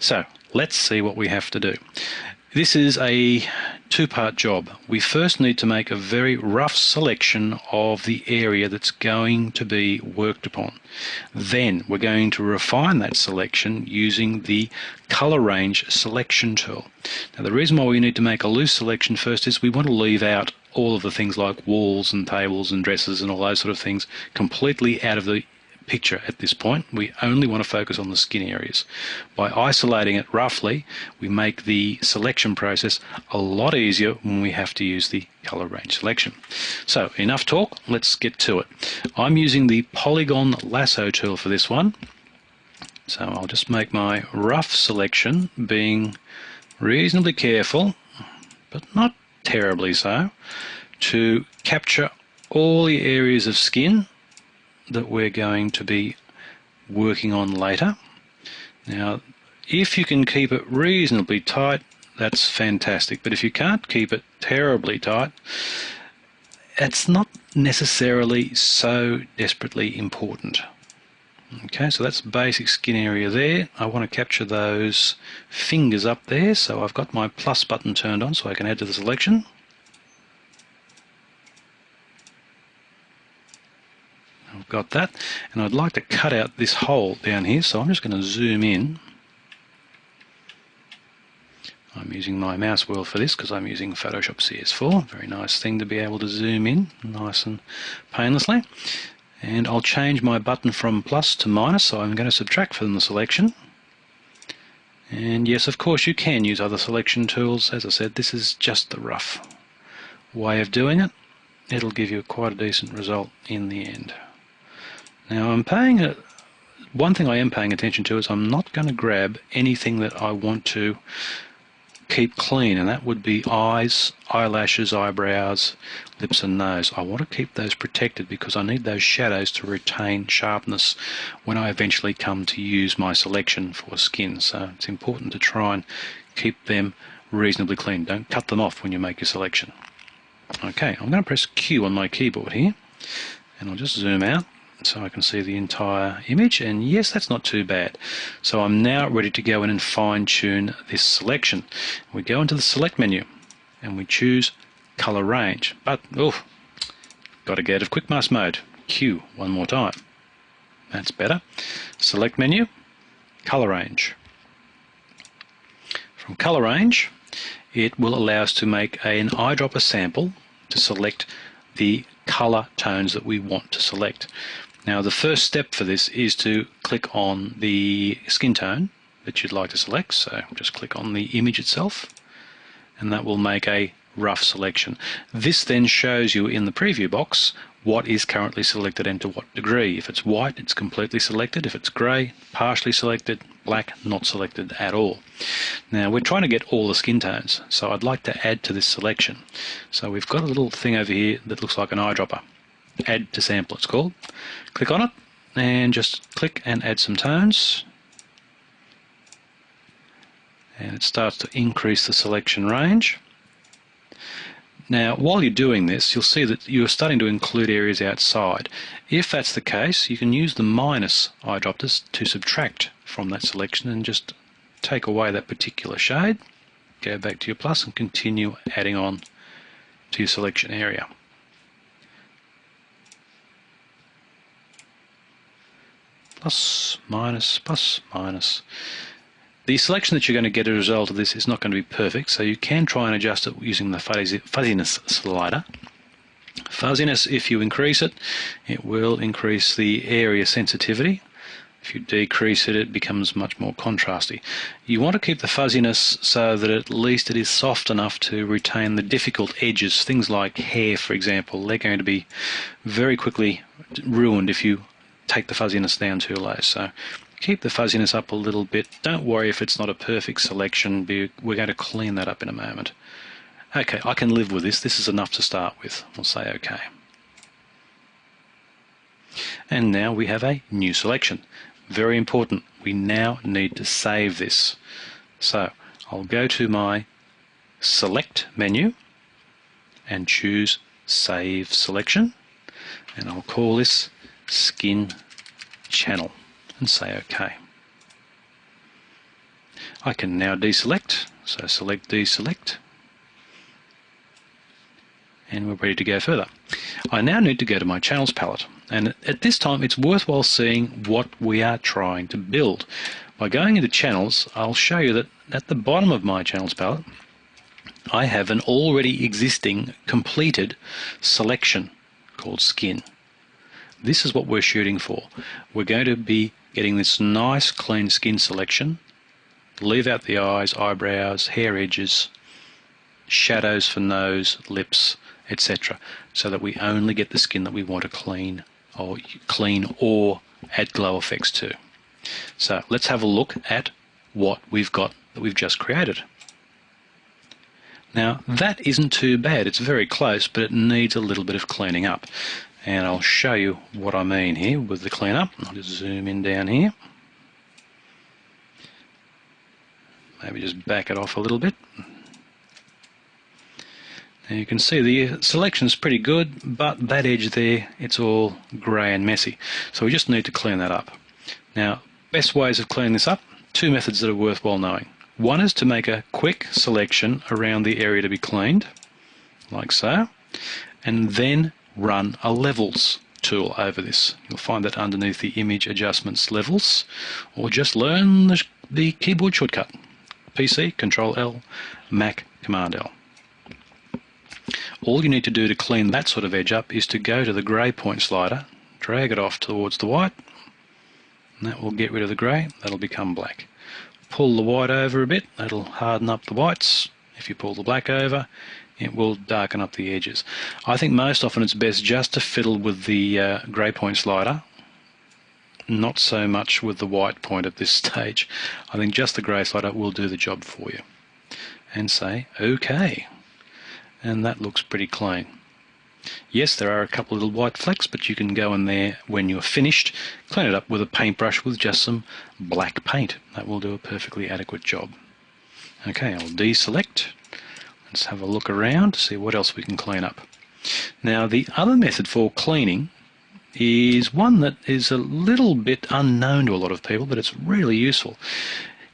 So let's see what we have to do. This is a two-part job. We first need to make a very rough selection of the area that's going to be worked upon. Then we're going to refine that selection using the color range selection tool. Now the reason why we need to make a loose selection first is we want to leave out all of the things like walls and tables and dresses and all those sort of things completely out of the picture at this point. We only want to focus on the skin areas. By isolating it roughly, we make the selection process a lot easier when we have to use the color range selection. So enough talk, let's get to it. I'm using the polygon lasso tool for this one. So I'll just make my rough selection, being reasonably careful, but not terribly so, to capture all the areas of skin that we're going to be working on later. Now, if you can keep it reasonably tight, that's fantastic, but if you can't keep it terribly tight, it's not necessarily so desperately important. Okay, so that's the basic skin area there. I want to capture those fingers up there, so I've got my plus button turned on so I can add to the selection. I've got that, and I'd like to cut out this hole down here, so I'm just going to zoom in. I'm using my mouse wheel for this because I'm using Photoshop CS4. Very nice thing to be able to zoom in nice and painlessly. And I'll change my button from plus to minus, so I'm going to subtract from the selection. And yes, of course you can use other selection tools. As I said, this is just the rough way of doing it. It'll give you quite a decent result in the end. Now one thing I am paying attention to is I'm not going to grab anything that I want to keep clean, and that would be eyes, eyelashes, eyebrows, lips and nose. I want to keep those protected because I need those shadows to retain sharpness when I eventually come to use my selection for skin. So it's important to try and keep them reasonably clean. Don't cut them off when you make your selection. Okay, I'm going to press Q on my keyboard here, and I'll just zoom out so I can see the entire image, and yes, that's not too bad. So I'm now ready to go in and fine-tune this selection. We go into the select menu and we choose color range, but got to go to quick mask mode. Q one more time. That's better. Select menu, color range. From color range, it will allow us to make an eyedropper sample to select the color tones that we want to select. Now the first step for this is to click on the skin tone that you'd like to select, so just click on the image itself and that will make a rough selection. This then shows you in the preview box what is currently selected and to what degree. If it's white, it's completely selected. If it's grey, partially selected. Black, not selected at all. Now we're trying to get all the skin tones, so I'd like to add to this selection. So we've got a little thing over here that looks like an eyedropper. Add to sample it's called. Click on it and just click and add some tones, and it starts to increase the selection range. Now while you're doing this, you'll see that you're starting to include areas outside. If that's the case, you can use the minus eyedroppers to subtract from that selection and just take away that particular shade. Go back to your plus and continue adding on to your selection area. Plus, minus, plus, minus. The selection that you're going to get as a result of this is not going to be perfect, so you can try and adjust it using the fuzziness slider. Fuzziness, if you increase it, it will increase the area sensitivity. If you decrease it, it becomes much more contrasty. You want to keep the fuzziness so that at least it is soft enough to retain the difficult edges. Things like hair, for example, they're going to be very quickly ruined if you take the fuzziness down too low. So keep the fuzziness up a little bit. Don't worry if it's not a perfect selection. We're going to clean that up in a moment. Okay, I can live with this. This is enough to start with. We'll say okay. And now we have a new selection. Very important. We now need to save this. So I'll go to my Select menu and choose Save Selection. And I'll call this Skin Channel and say OK. I can now deselect, so select, deselect, and we're ready to go further. I now need to go to my channels palette, and at this time it's worthwhile seeing what we are trying to build. By going into channels, I'll show you that at the bottom of my channels palette I have an already existing completed selection called skin. This is what we're shooting for. We're going to be getting this nice clean skin selection. Leave out the eyes, eyebrows, hair edges, shadows for nose, lips, etc., so that we only get the skin that we want to clean or add glow effects to. So let's have a look at what we've got that we've just created. Now that isn't too bad, it's very close, but it needs a little bit of cleaning up. And I'll show you what I mean here with the cleanup. I'll just zoom in down here. Maybe just back it off a little bit. Now you can see the selection's pretty good, but that edge there, it's all grey and messy. So we just need to clean that up. Now, best ways of cleaning this up, two methods that are worthwhile knowing. One is to make a quick selection around the area to be cleaned, like so, and then run a levels tool over this. You'll find that underneath the image adjustments levels, or just learn the keyboard shortcut. PC, Control L, Mac, Command L. All you need to do to clean that sort of edge up is to go to the grey point slider, drag it off towards the white, and that will get rid of the grey, that'll become black. Pull the white over a bit, that'll harden up the whites. If you pull the black over, it will darken up the edges. I think most often it's best just to fiddle with the grey point slider, not so much with the white point at this stage. I think just the grey slider will do the job for you. And say OK. And that looks pretty clean. Yes, there are a couple of little white flecks, but you can go in there when you're finished, clean it up with a paintbrush with just some black paint. That will do a perfectly adequate job. OK, I'll deselect. Let's have a look around to see what else we can clean up. Now the other method for cleaning is one that is a little bit unknown to a lot of people, but it's really useful.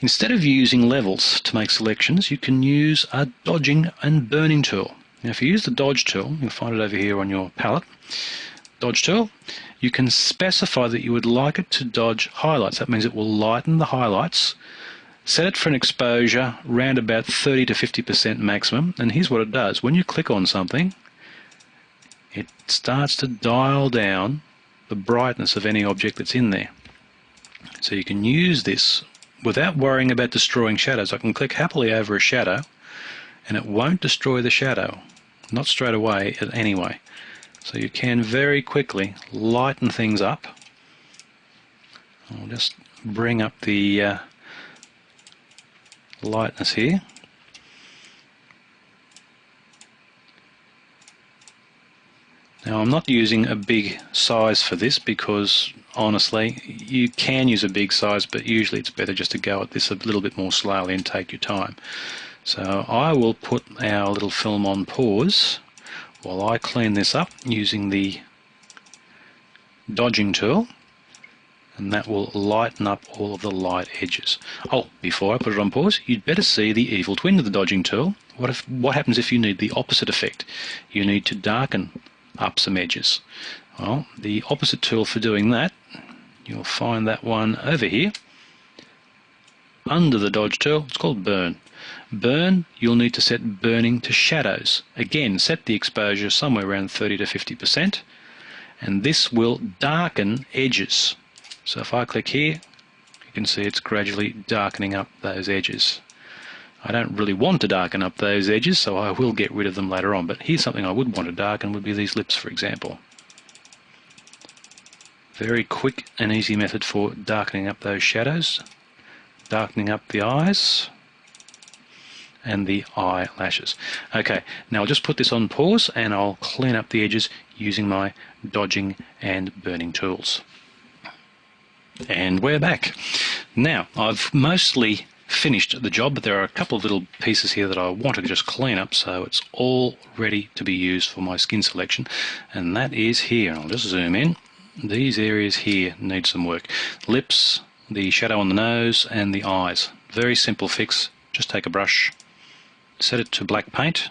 Instead of using levels to make selections, you can use a dodging and burning tool. Now if you use the dodge tool, you'll find it over here on your palette, dodge tool, you can specify that you would like it to dodge highlights. That means it will lighten the highlights. Set it for an exposure around about 30 to 50% maximum, and here's what it does. When you click on something, it starts to dial down the brightness of any object that's in there. So you can use this without worrying about destroying shadows. I can click happily over a shadow and it won't destroy the shadow, not straight away anyway. So you can very quickly lighten things up. I'll just bring up the lightness here. Now I'm not using a big size for this because honestly you can use a big size, but usually it's better just to go at this a little bit more slowly and take your time. So I will put our little film on pause while I clean this up using the dodging tool, and that will lighten up all of the light edges. Oh, before I put it on pause, you'd better see the evil twin of the dodging tool. What happens if you need the opposite effect? You need to darken up some edges. Well, the opposite tool for doing that, you'll find that one over here under the dodge tool. It's called burn. Burn, you'll need to set burning to shadows. Again, set the exposure somewhere around 30 to 50%, and this will darken edges. So if I click here, you can see it's gradually darkening up those edges. I don't really want to darken up those edges, so I will get rid of them later on, but here's something I would want to darken, would be these lips, for example. Very quick and easy method for darkening up those shadows, darkening up the eyes and the eyelashes. Okay, now I'll just put this on pause and I'll clean up the edges using my dodging and burning tools. And we're back. Now, I've mostly finished the job, but there are a couple of little pieces here that I want to just clean up so it's all ready to be used for my skin selection, and that is here. I'll just zoom in. These areas here need some work. Lips, the shadow on the nose and the eyes. Very simple fix. Just take a brush, set it to black paint,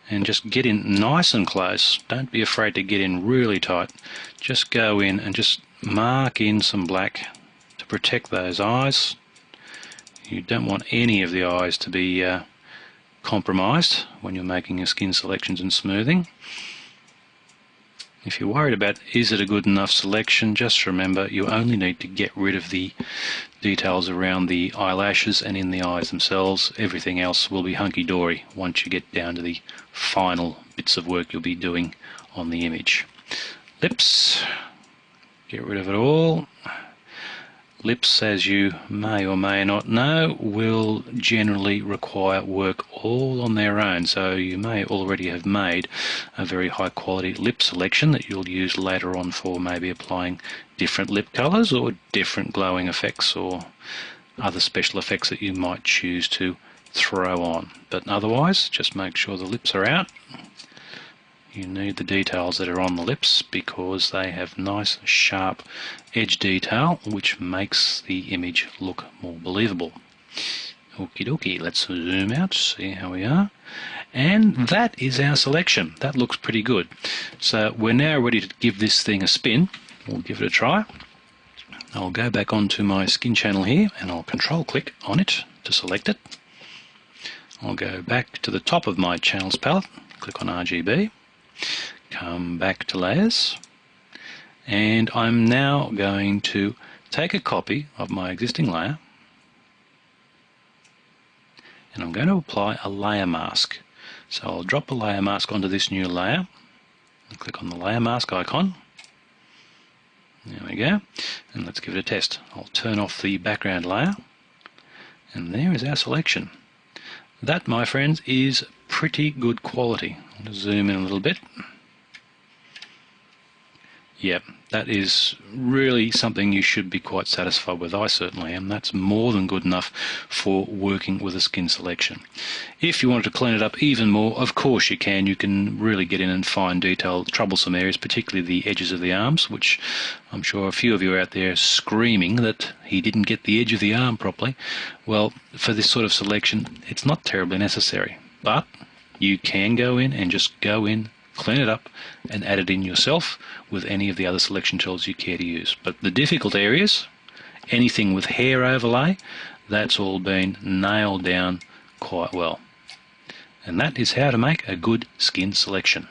and just get in nice and close. Don't be afraid to get in really tight. Just go in and just mark in some black to protect those eyes. You don't want any of the eyes to be compromised when you're making your skin selections and smoothing. If you're worried about is it a good enough selection, just remember you only need to get rid of the details around the eyelashes and in the eyes themselves. Everything else will be hunky-dory once you get down to the final bits of work you'll be doing on the image. Lips, get rid of it all. Lips, as you may or may not know, will generally require work all on their own, so you may already have made a very high quality lip selection that you'll use later on for maybe applying different lip colours or different glowing effects or other special effects that you might choose to throw on. But otherwise, just make sure the lips are out. You need the details that are on the lips because they have nice sharp edge detail which makes the image look more believable. Okie dokie, let's zoom out, see how we are. And that is our selection. That looks pretty good. So we're now ready to give this thing a spin. We'll give it a try. I'll go back onto my skin channel here and I'll control click on it to select it. I'll go back to the top of my channels palette, click on RGB. Come back to layers, and I'm now going to take a copy of my existing layer and I'm going to apply a layer mask. So I'll drop a layer mask onto this new layer and click on the layer mask icon. There we go, and let's give it a test. I'll turn off the background layer and there is our selection. That, my friends, is pretty good quality. I'll just zoom in a little bit. Yep, that is really something you should be quite satisfied with. I certainly am. That's more than good enough for working with a skin selection. If you wanted to clean it up even more, of course you can. You can really get in and find detail, troublesome areas, particularly the edges of the arms, which I'm sure a few of you are out there screaming that he didn't get the edge of the arm properly. Well, for this sort of selection, it's not terribly necessary. But you can go in and just go in, clean it up and add it in yourself with any of the other selection tools you care to use. But the difficult areas, anything with hair overlay, that's all been nailed down quite well. And that is how to make a good skin selection.